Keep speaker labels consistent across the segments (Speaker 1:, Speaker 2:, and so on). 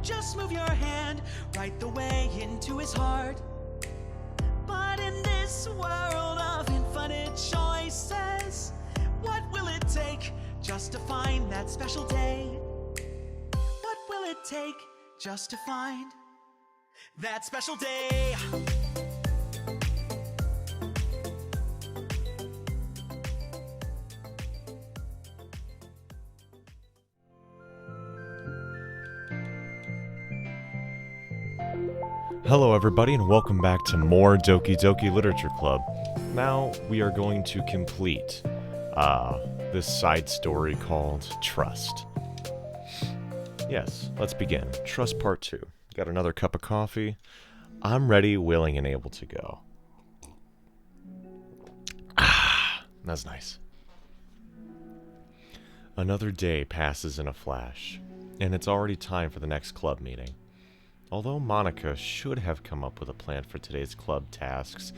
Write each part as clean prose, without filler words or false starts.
Speaker 1: just move your hand right the way into his heart. But in this world of infinite choices, what will it take just to find that special day? What will it take just to find that special day?
Speaker 2: Hello everybody and welcome back to more Doki Doki Literature Club. Now we are going to complete this side story called Trust. Yes, let's begin. Trust Part 2. Got another cup of coffee. I'm ready, willing, and able to go. That's nice. Another day passes in a flash, and it's already time for the next club meeting. Although Monika should have come up with a plan for today's club tasks,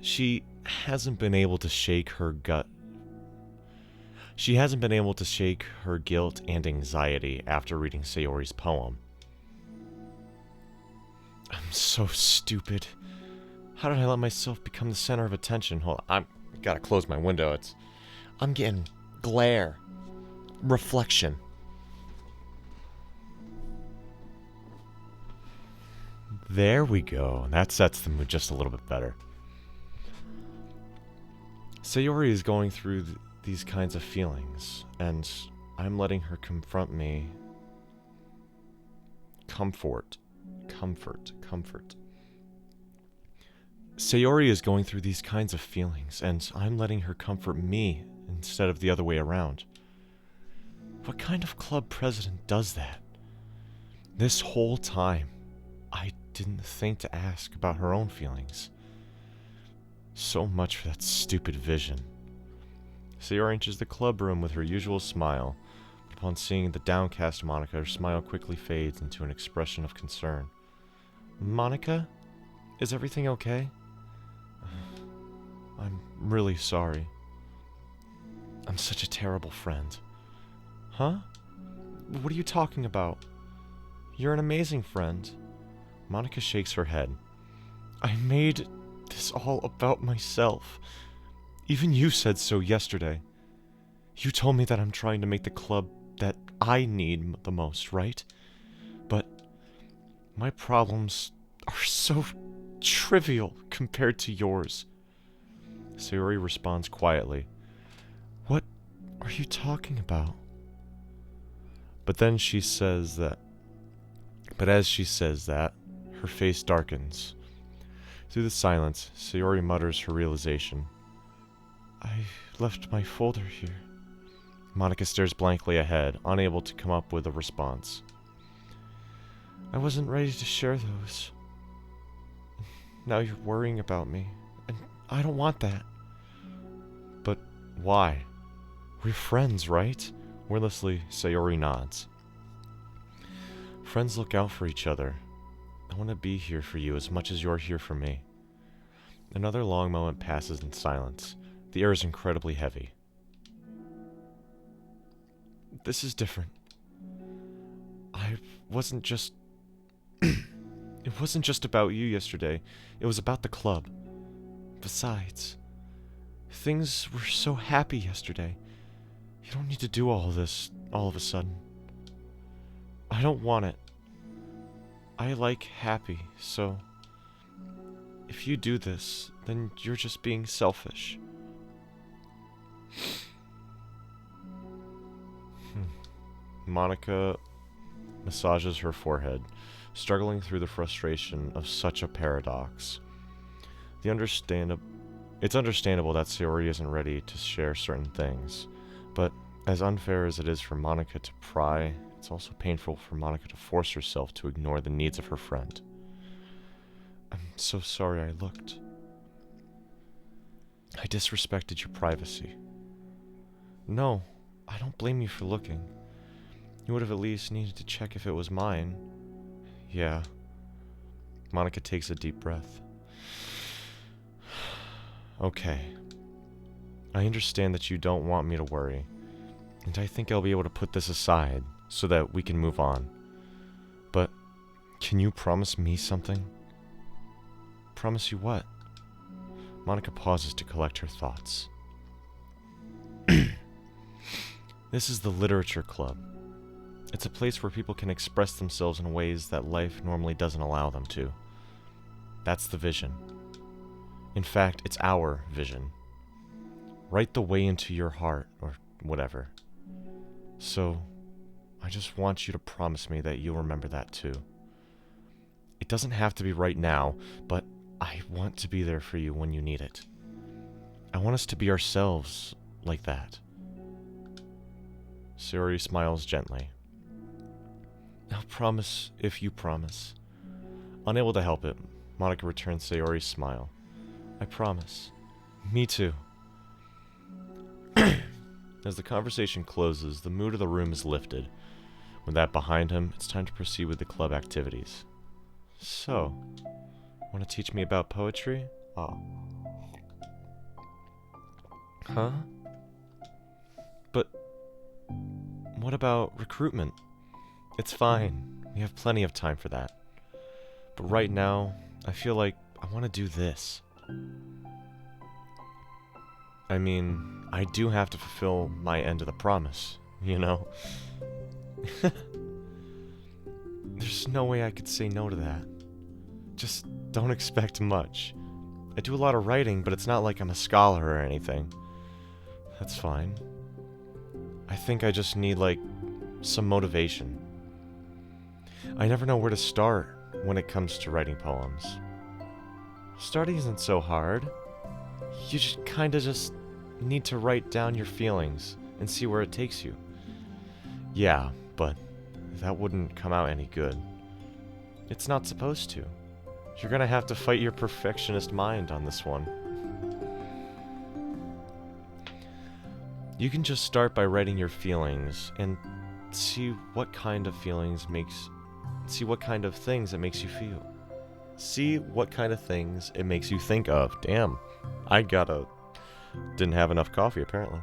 Speaker 2: she hasn't been able to shake her guilt and anxiety after reading Sayori's poem. I'm so stupid. How did I let myself become the center of attention? Hold on, I gotta close my window. I'm getting glare. Reflection. There we go. That sets the mood just a little bit better. Sayori is going through these kinds of feelings, and I'm letting her confront me. Comfort. Sayori is going through these kinds of feelings, and I'm letting her comfort me instead of the other way around. What kind of club president does that? This whole time, I didn't think to ask about her own feelings. So much for that stupid vision. Sayori enters the club room with her usual smile, but upon seeing the downcast Monika, her smile quickly fades into an expression of concern. Monika? Is everything okay? I'm really sorry. I'm such a terrible friend. Huh? What are you talking about? You're an amazing friend. Monika shakes her head. I made this all about myself. Even you said so yesterday. You told me that I'm trying to make the club that I need the most, right? But my problems are so trivial compared to yours. Sayori responds quietly. What are you talking about? But as she says that, her face darkens. Through the silence, Sayori mutters her realization. I left my folder here. Monika stares blankly ahead, unable to come up with a response. I wasn't ready to share those. Now you're worrying about me, and I don't want that. But why? We're friends, right? Wordlessly, Sayori nods. Friends look out for each other. I want to be here for you as much as you're here for me. Another long moment passes in silence. The air is incredibly heavy. This is different. It wasn't just about you yesterday. It was about the club. Besides, things were so happy yesterday. You don't need to do all of this all of a sudden. I don't want it. I like happy, so if you do this, then you're just being selfish. Monika massages her forehead, struggling through the frustration of such a paradox. It's understandable that Sayori isn't ready to share certain things, but as unfair as it is for Monika to pry, it's also painful for Monika to force herself to ignore the needs of her friend. I'm so sorry I looked. I disrespected your privacy. No, I don't blame you for looking. You would have at least needed to check if it was mine. Yeah. Monika takes a deep breath. Okay. I understand that you don't want me to worry, and I think I'll be able to put this aside so that we can move on. But Can you promise me something? Promise you what? Monica pauses to collect her thoughts. This is the Literature Club. It's a place where people can express themselves in ways that life normally doesn't allow them to. That's the vision. In fact, it's our vision. Right the way into your heart, or whatever. So, I just want you to promise me that you'll remember that too. It doesn't have to be right now, but I want to be there for you when you need it. I want us to be ourselves like that. Sayori smiles gently. I'll promise if you promise. Unable to help it, Monica returns Sayori's smile. I promise. Me too. As the conversation closes, the mood of the room is lifted. With that behind him, it's time to proceed with the club activities. So, want to teach me about poetry? Ah. Huh? But what about recruitment? It's fine. We have plenty of time for that. But right now, I feel like I want to do this. I mean, I do have to fulfill my end of the promise, you know? There's no way I could say no to that. Just don't expect much. I do a lot of writing, but it's not like I'm a scholar or anything. That's fine. I think I just need, like, some motivation. I never know where to start when it comes to writing poems. Starting isn't so hard. You just just need to write down your feelings and see where it takes you. Yeah, but that wouldn't come out any good. It's not supposed to. You're gonna have to fight your perfectionist mind on this one. You can just start by writing your feelings and see what kind of things it makes you feel. See what kind of things it makes you think of. Damn, didn't have enough coffee apparently.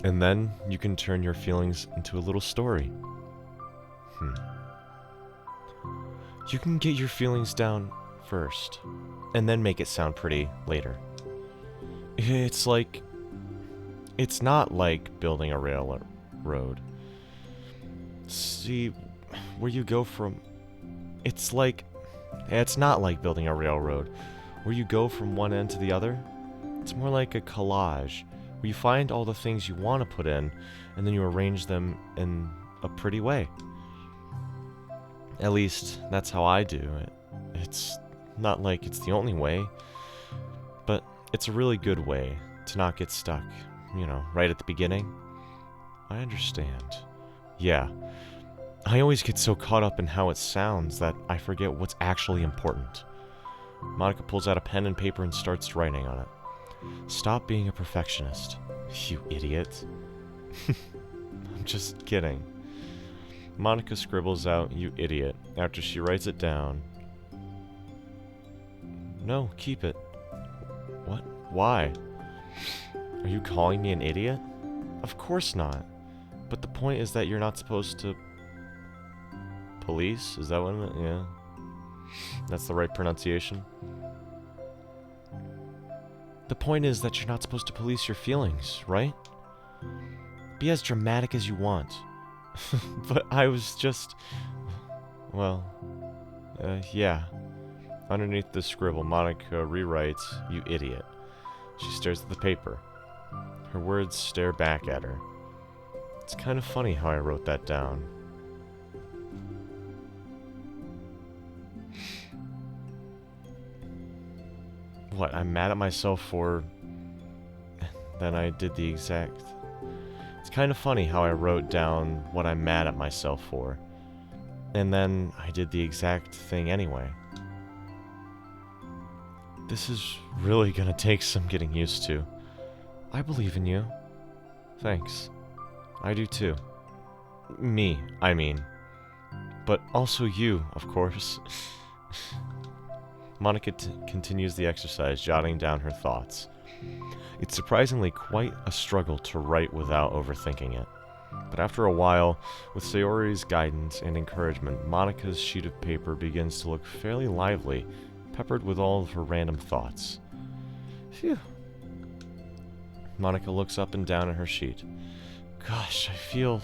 Speaker 2: And then you can turn your feelings into a little story. You can get your feelings down first, and then make it sound pretty later. It's not like building a railroad. See, where you go from... It's not like building a railroad, where you go from one end to the other. It's more like a collage, where you find all the things you want to put in, and then you arrange them in a pretty way. At least, that's how I do it. It's not like it's the only way, but it's a really good way to not get stuck, right at the beginning. I understand. Yeah. I always get so caught up in how it sounds that I forget what's actually important. Monica pulls out a pen and paper and starts writing on it. Stop being a perfectionist, you idiot. I'm just kidding. Monica scribbles out, you idiot, after she writes it down. No, keep it. What? Why? Are you calling me an idiot? Of course not. But the point is that you're not supposed to... Police? Is that what it is? Yeah. That's the right pronunciation. The point is that you're not supposed to police your feelings, right? Be as dramatic as you want. But I was just... Well... yeah. Underneath the scribble, Monica rewrites, you idiot. She stares at the paper. Her words stare back at her. It's kind of funny how I wrote that down. What, I'm mad at myself for... Then I did the exact... It's kind of funny how I wrote down what I'm mad at myself for. And then I did the exact thing anyway. This is really gonna take some getting used to. I believe in you. Thanks. I do too. Me, I mean. But also you, of course. Monica continues the exercise, jotting down her thoughts. It's surprisingly quite a struggle to write without overthinking it. But after a while, with Sayori's guidance and encouragement, Monika's sheet of paper begins to look fairly lively, peppered with all of her random thoughts. Phew. Monika looks up and down at her sheet. Gosh, I feel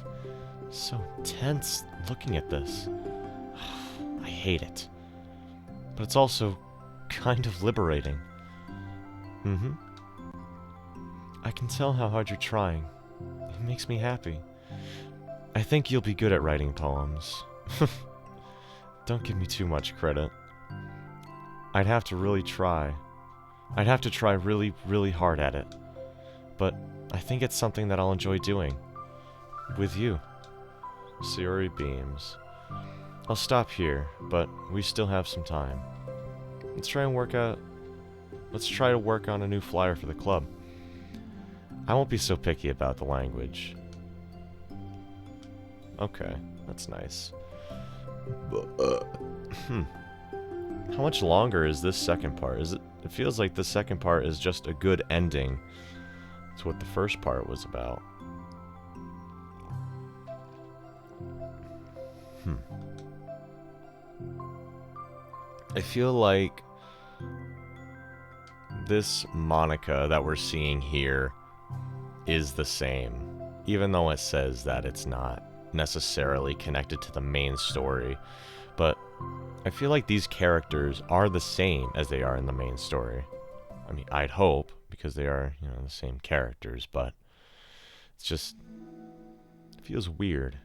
Speaker 2: so tense looking at this. I hate it. But it's also kind of liberating. I can tell how hard you're trying. It makes me happy. I think you'll be good at writing poems. Don't give me too much credit. I'd have to really try. I'd have to try really, really hard at it. But I think it's something that I'll enjoy doing. With you. Sayori beams. I'll stop here, but we still have some time. Let's try to work on a new flyer for the club. I won't be so picky about the language. Okay, that's nice. How much longer is this second part? It feels like the second part is just a good ending to what the first part was about. I feel like this Monika that we're seeing here is the same, even though it says that it's not necessarily connected to the main story. But I feel like these characters are the same as they are in the main story. I mean, I'd hope, because they are, the same characters, but it's just, it feels weird,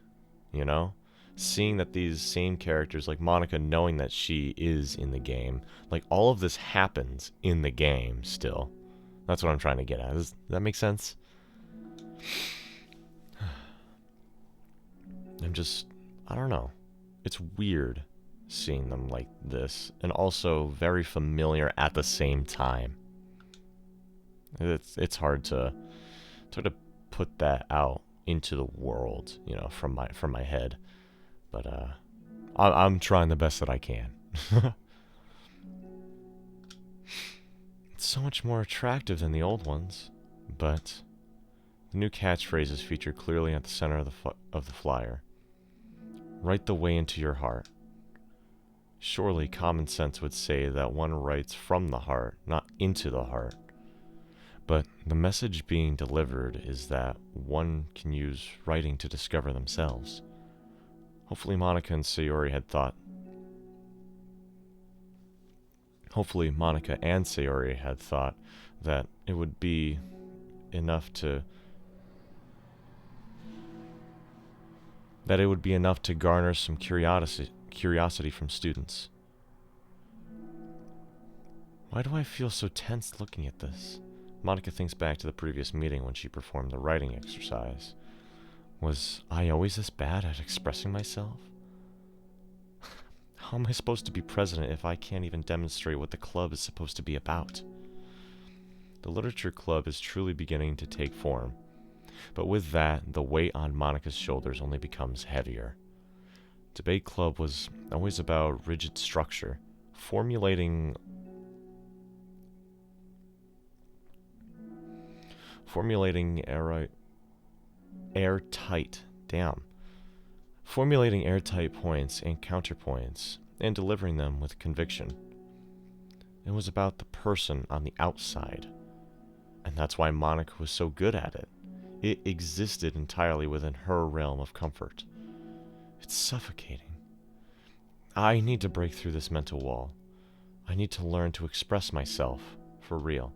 Speaker 2: Seeing that these same characters, like Monika, knowing that she is in the game, like all of this happens in the game still. That's what I'm trying to get at. Does that make sense? I don't know. It's weird seeing them like this, and also very familiar at the same time. It's hard to put that out into the world, from my head. But I'm trying the best that I can. It's so much more attractive than the old ones, but the new catchphrases feature clearly at the center of the flyer. Write the way into your heart. Surely common sense would say that one writes from the heart, not into the heart. But the message being delivered is that one can use writing to discover themselves. Hopefully Monika and Sayori had thought that it would be enough to garner some curiosity from students. Why do I feel so tense looking at this? Monika thinks back to the previous meeting when she performed the writing exercise. Was I always this bad at expressing myself? How am I supposed to be president if I can't even demonstrate what the club is supposed to be about? The literature club is truly beginning to take form, but with that, the weight on Monika's shoulders only becomes heavier. Debate club was always about rigid structure, formulating airtight points and counterpoints, and delivering them with conviction. It was about the person on the outside, and that's why Monika was so good at it. It existed entirely within her realm of comfort. It's suffocating. I need to break through this mental wall. I need to learn to express myself for real.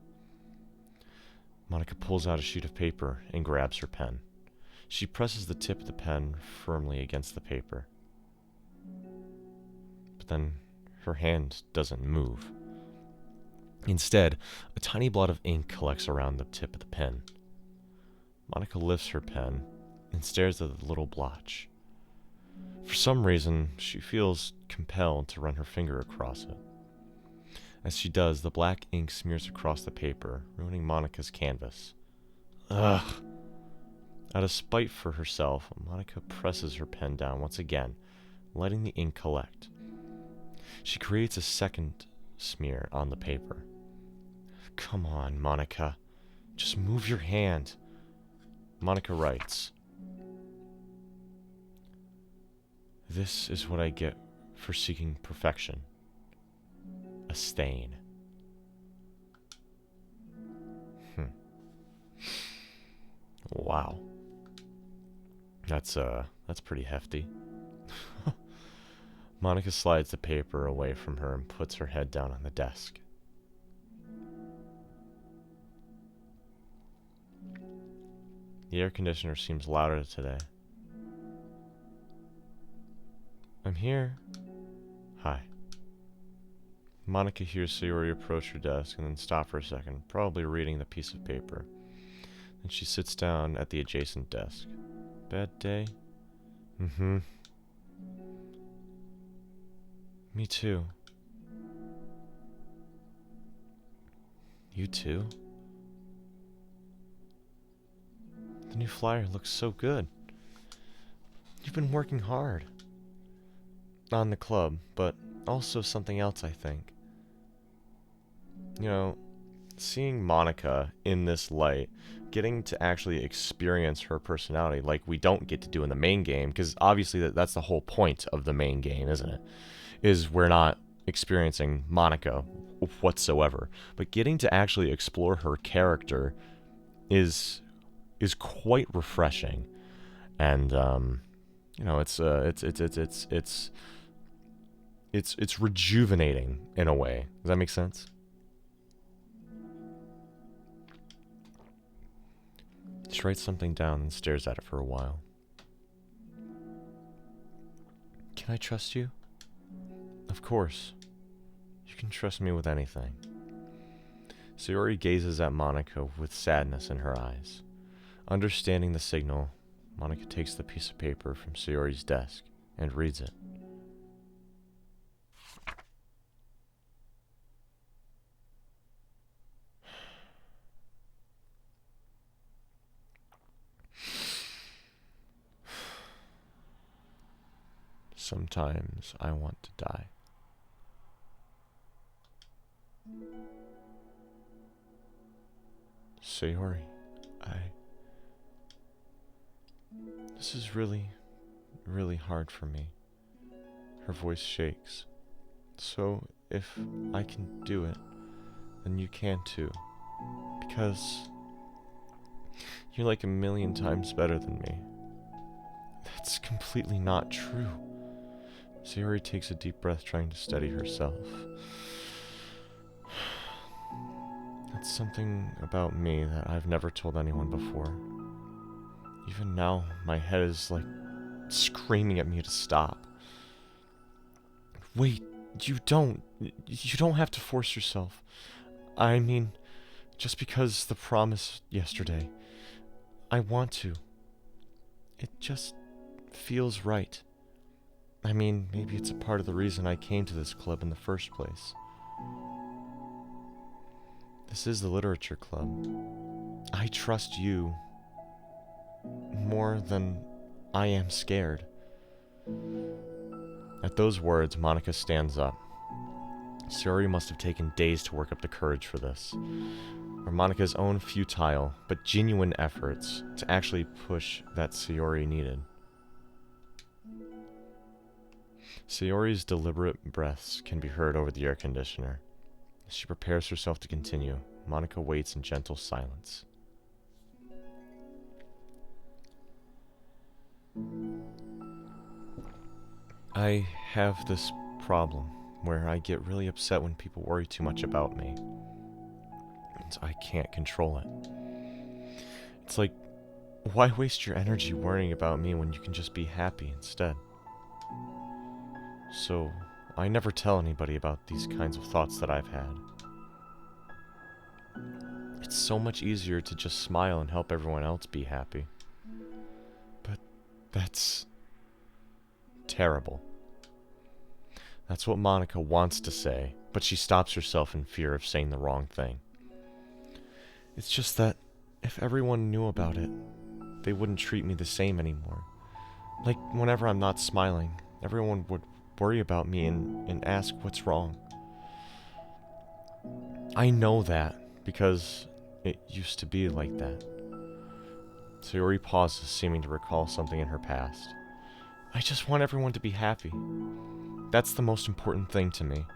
Speaker 2: Monika pulls out a sheet of paper and grabs her pen. She presses the tip of the pen firmly against the paper. But then her hand doesn't move. Instead, a tiny blot of ink collects around the tip of the pen. Monika lifts her pen and stares at the little blotch. For some reason, she feels compelled to run her finger across it. As she does, the black ink smears across the paper, ruining Monika's canvas. Ugh! Out of spite for herself, Monika presses her pen down once again, letting the ink collect. She creates a second smear on the paper. Come on, Monika. Just move your hand. Monika writes, This is what I get for seeking perfection. A stain. Wow. That's pretty hefty. Monica slides the paper away from her and puts her head down on the desk. The air conditioner seems louder today. I'm here. Hi. Monica hears Sayori approach her desk and then stop for a second, probably reading the piece of paper. Then she sits down at the adjacent desk. Bad day? Mm-hmm. Me too. You too? The new flyer looks so good. You've been working hard. On the club, but also something else, I think. You know, seeing Monica in this light, getting to actually experience her personality like we don't get to do in the main game, because obviously that's the whole point of the main game, isn't it? Is we're not experiencing Monica whatsoever. But getting to actually explore her character is quite refreshing. And you know, it's rejuvenating in a way. Does that make sense? She writes something down and stares at it for a while. Can I trust you? Of course. You can trust me with anything. Sayori gazes at Monica with sadness in her eyes. Understanding the signal, Monica takes the piece of paper from Sayori's desk and reads it. Sometimes I want to die. Sayori, this is really, really hard for me. Her voice shakes. So, if I can do it, then you can too. Because you're like a million times better than me. That's completely not true. Sayori takes a deep breath, trying to steady herself. That's something about me that I've never told anyone before. Even now, my head is like screaming at me to stop. Wait, you don't have to force yourself. I mean, just because the promise yesterday, I want to. It just feels right. I mean, maybe it's a part of the reason I came to this club in the first place. This is the literature club. I trust you more than I am scared. At those words, Monica stands up. Sayori must have taken days to work up the courage for this. Or Monica's own futile but genuine efforts to actually push that Sayori needed. Sayori's deliberate breaths can be heard over the air conditioner. As she prepares herself to continue, Monica waits in gentle silence. I have this problem where I get really upset when people worry too much about me. And I can't control it. It's like, why waste your energy worrying about me when you can just be happy instead? So, I never tell anybody about these kinds of thoughts that I've had. It's so much easier to just smile and help everyone else be happy. But that's terrible. That's what Monica wants to say, but she stops herself in fear of saying the wrong thing. It's just that if everyone knew about it, they wouldn't treat me the same anymore. Like, whenever I'm not smiling, everyone would worry about me and ask what's wrong. I know that because it used to be like that. Sayori pauses, seeming to recall something in her past. I just want everyone to be happy. That's the most important thing to me.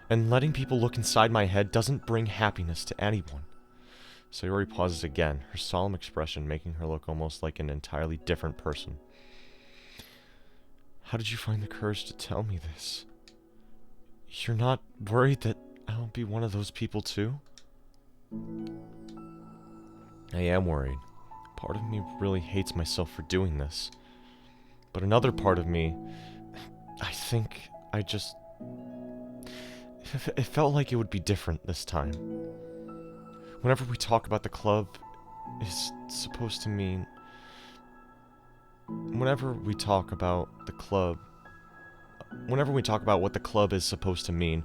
Speaker 2: And letting people look inside my head doesn't bring happiness to anyone. Sayori pauses again, her solemn expression making her look almost like an entirely different person. How did you find the courage to tell me this? You're not worried that I'll be one of those people too? I am worried. Part of me really hates myself for doing this. But another part of me, I think it felt like it would be different this time. Whenever we talk about the club is supposed to mean... Whenever we talk about what the club is supposed to mean,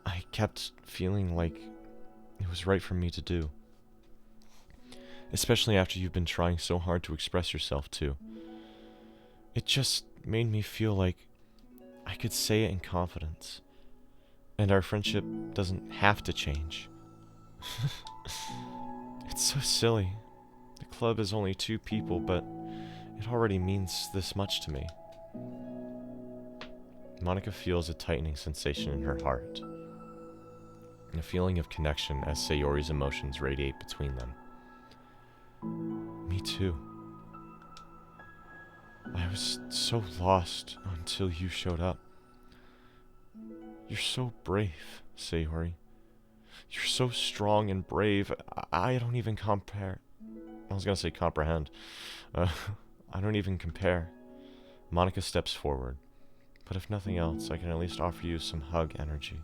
Speaker 2: I kept feeling like it was right for me to do. Especially after you've been trying so hard to express yourself too. It just made me feel like I could say it in confidence. And our friendship doesn't have to change. It's so silly. The club is only 2 people, but it already means this much to me. Monika feels a tightening sensation in her heart, and a feeling of connection as Sayori's emotions radiate between them. Me too. I was so lost until you showed up. You're so brave, Sayori. You're so strong and brave. I don't even compare. I was gonna say comprehend. I don't even compare. Monika steps forward. But if nothing else, I can at least offer you some hug energy.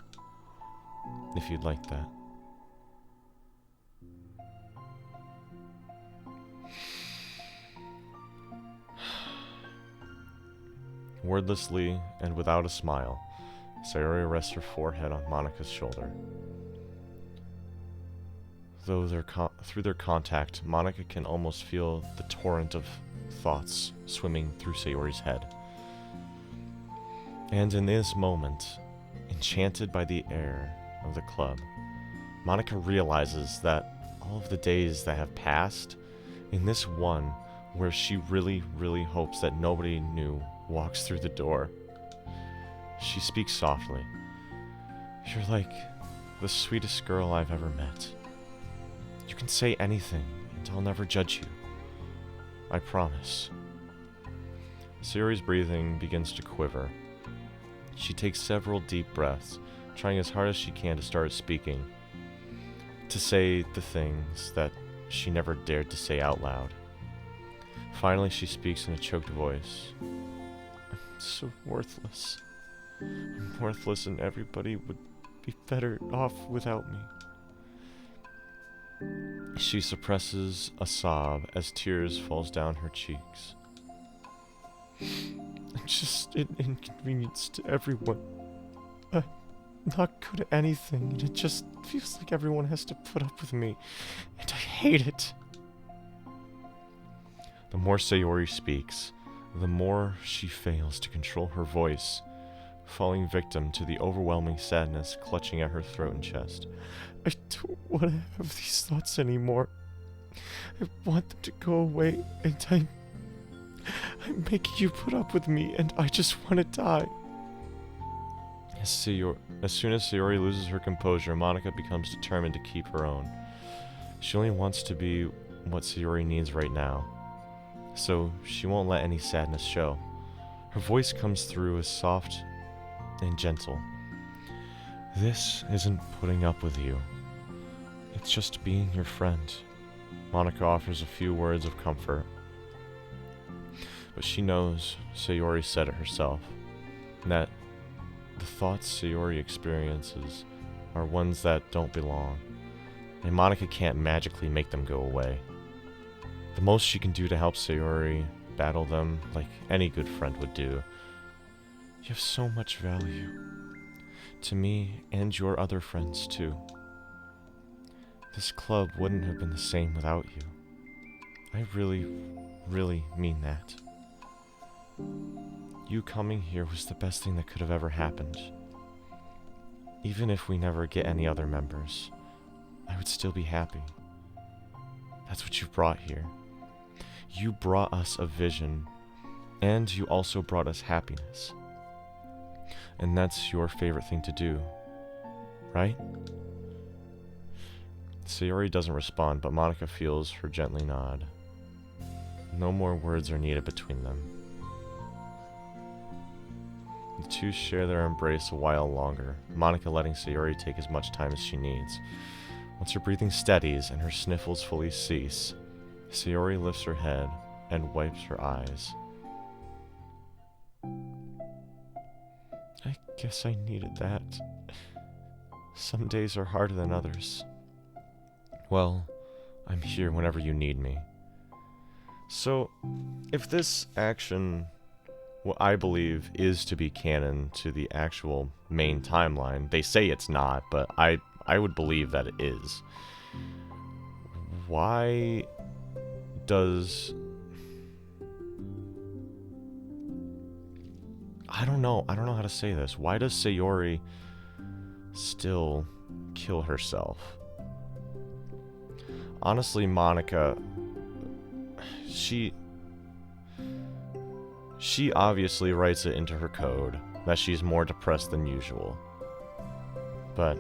Speaker 2: If you'd like that. Wordlessly and without a smile, Sayori rests her forehead on Monika's shoulder. Though through their contact, Monika can almost feel the torrent of thoughts swimming through Sayori's head. And in this moment, enchanted by the air of the club, Monika realizes that all of the days that have passed, in this one where she really, really hopes that nobody new walks through the door, she speaks softly. You're like the sweetest girl I've ever met. You can say anything, and I'll never judge you. I promise. Sayori's breathing begins to quiver. She takes several deep breaths, trying as hard as she can to start speaking, to say the things that she never dared to say out loud. Finally, she speaks in a choked voice. I'm so worthless. I'm worthless, and everybody would be better off without me. She suppresses a sob as tears falls down her cheeks. I'm just an inconvenience to everyone. I'm not good at anything, and it just feels like everyone has to put up with me, and I hate it. The more Sayori speaks, the more she fails to control her voice, falling victim to the overwhelming sadness clutching at her throat and chest. I don't want to have these thoughts anymore. I want them to go away, and I'm making you put up with me, and I just want to die. As soon as Sayori loses her composure, Monika becomes determined to keep her own. She only wants to be what Sayori needs right now, so she won't let any sadness show. Her voice comes through as soft and gentle. This isn't putting up with you. It's just being your friend. Monika offers a few words of comfort. But she knows Sayori said it herself, and that the thoughts Sayori experiences are ones that don't belong, and Monika can't magically make them go away. The most she can do to help Sayori battle them, like any good friend would do. You have so much value. To me, and your other friends, too. This club wouldn't have been the same without you. I really, really mean that. You coming here was the best thing that could have ever happened. Even if we never get any other members, I would still be happy. That's what you brought here. You brought us a vision And you also brought us happiness. And that's your favorite thing to do, right? Sayori doesn't respond, but Monika feels her gently nod. No more words are needed between them. The two share their embrace a while longer, Monika letting Sayori take as much time as she needs. Once her breathing steadies and her sniffles fully cease, Sayori lifts her head and wipes her eyes. I guess I needed that. Some days are harder than others. Well, I'm here whenever you need me. So, if this action, what I believe is to be canon to the actual main timeline, they say it's not, but I would believe that it is. Why does... I don't know how to say this. Why does Sayori still kill herself? Honestly, Monika, she obviously writes it into her code that she's more depressed than usual. But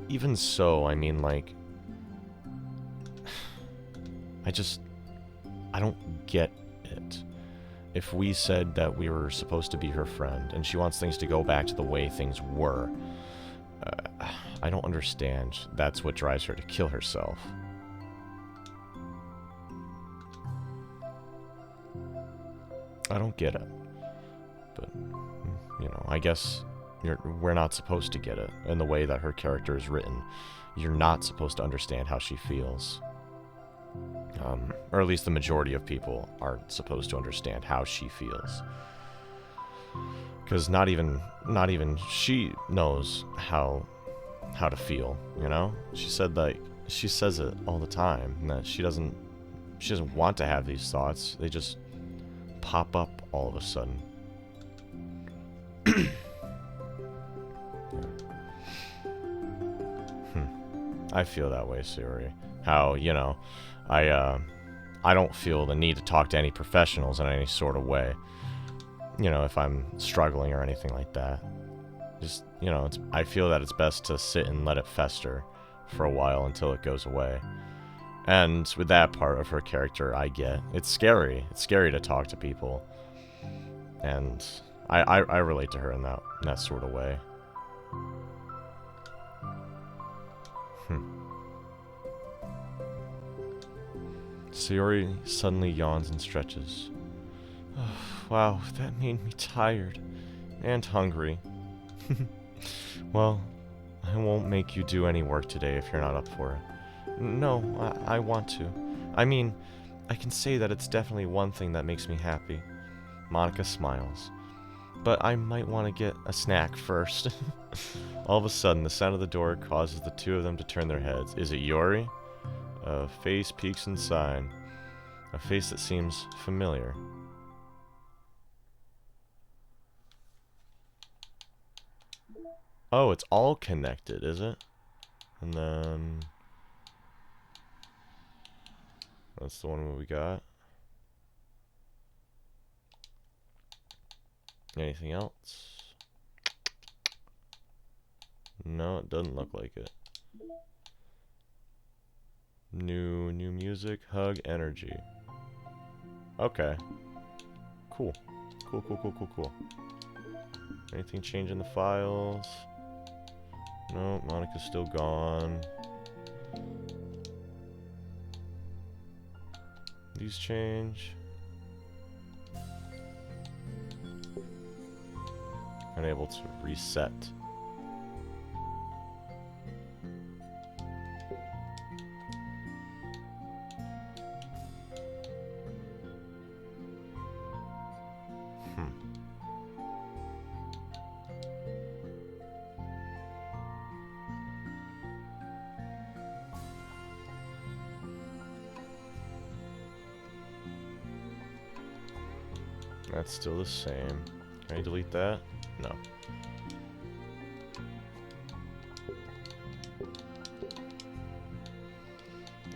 Speaker 2: even so, I mean, like, I don't get it. If we said that we were supposed to be her friend, and she wants things to go back to the way things were, I don't understand. That's what drives her to kill herself. I don't get it. But, you know, I guess we're not supposed to get it in the way that her character is written. You're not supposed to understand how she feels. Or at least the majority of people aren't supposed to understand how she feels. Because not even she knows how to feel, you know? She said that she says it all the time, and that she doesn't want to have these thoughts. They just pop up all of a sudden. I feel that way, Sayori. How, you know, I don't feel the need to talk to any professionals in any sort of way. You know, if I'm struggling or anything like that. Just, you know, I feel that it's best to sit and let it fester for a while until it goes away. And with that part of her character, I get. It's scary. It's scary to talk to people. And I relate to her in that sort of way. Sayori suddenly yawns and stretches. Oh, wow, that made me tired. And hungry. Well, I won't make you do any work today if you're not up for it. No, I want to. I mean, I can say that it's definitely one thing that makes me happy. Monika smiles. But I might want to get a snack first. All of a sudden, the sound of the door causes the two of them to turn their heads. Is it Yori? A face peeks inside. A face that seems familiar. Oh, it's all connected, is it? And then... that's the one we got. Anything else? No, it doesn't look like it. New music, hug, energy. Okay. Cool. Cool. Anything change in the files? No, Monika's still gone. These change. Unable to reset. That's still the same. Can I delete that? No.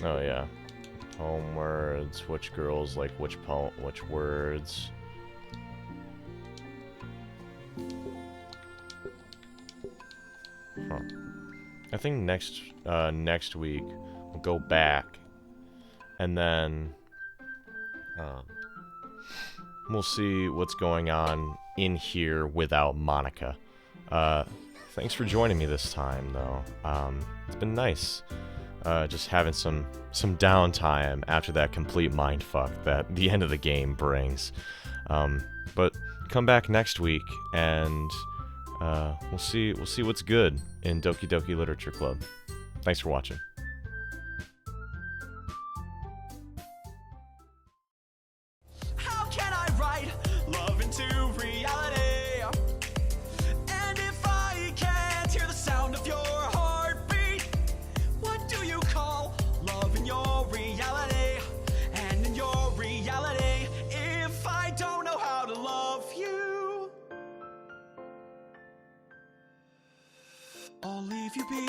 Speaker 2: Oh yeah. Poem words. Which girls like which words? Huh. I think next week we'll go back, and then we'll see what's going on in here without Monica. Thanks for joining me this time, though. It's been nice. Just having some downtime after that complete mindfuck that the end of the game brings. But come back next week, and we'll see what's good in Doki Doki Literature Club. Thanks for watching.
Speaker 1: How can I write love into reality? And if I can't hear the sound of your heartbeat, what do you call love in your reality? And in your reality, if I don't know how to love you, I'll leave you be.